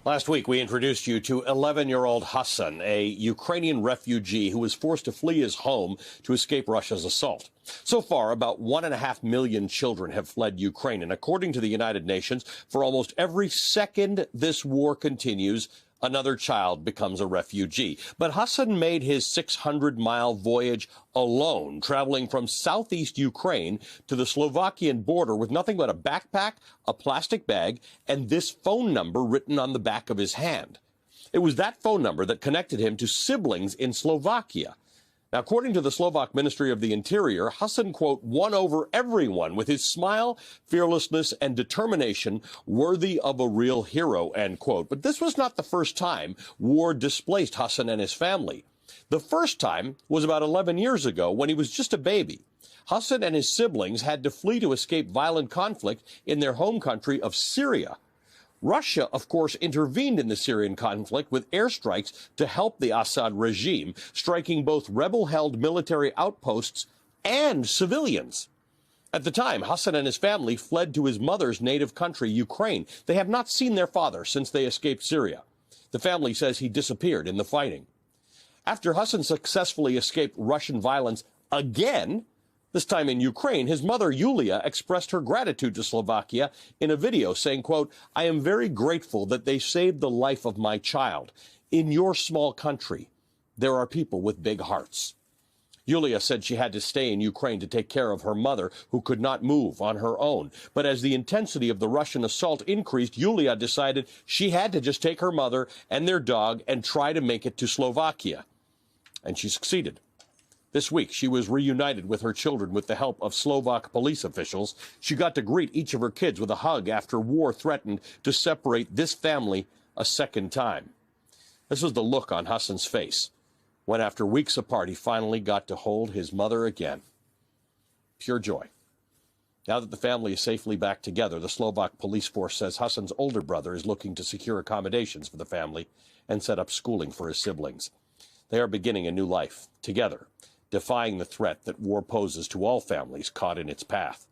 Last week, we introduced you to 11-year-old Hassan, a Ukrainian refugee who was forced to flee his home to escape Russia's assault. So far, about 1.5 million children have fled Ukraine, and according to the United Nations, for almost every second this war continues, another child becomes a refugee. But Hassan made his 600-mile voyage alone, traveling from southeast Ukraine to the Slovakian border with nothing but a backpack, a plastic bag, and this phone number written on the back of his hand. It was that phone number that connected him to siblings in Slovakia. Now, according to the Slovak Ministry of the Interior, Hassan, quote, won over everyone with his smile, fearlessness, and determination worthy of a real hero, end quote. But this was not the first time war displaced Hassan and his family. The first time was about 11 years ago when he was just a baby. Hassan and his siblings had to flee to escape violent conflict in their home country of Syria. Russia, of course, intervened in the Syrian conflict with airstrikes to help the Assad regime, striking both rebel-held military outposts and civilians. At the time, Hassan and his family fled to his mother's native country, Ukraine. They have not seen their father since they escaped Syria. The family says he disappeared in the fighting. After Hassan successfully escaped Russian violence again, this time in Ukraine, his mother, Yulia, expressed her gratitude to Slovakia in a video saying, quote, "I am very grateful that they saved the life of my child. In your small country, there are people with big hearts." Yulia said she had to stay in Ukraine to take care of her mother, who could not move on her own. But as the intensity of the Russian assault increased, Yulia decided she had to just take her mother and their dog and try to make it to Slovakia. And she succeeded. This week, she was reunited with her children with the help of Slovak police officials. She got to greet each of her kids with a hug after war threatened to separate this family a second time. This was the look on Hassan's face when, after weeks apart, he finally got to hold his mother again. Pure joy. Now that the family is safely back together, the Slovak police force says Hassan's older brother is looking to secure accommodations for the family and set up schooling for his siblings. They are beginning a new life together, defying the threat that war poses to all families caught in its path.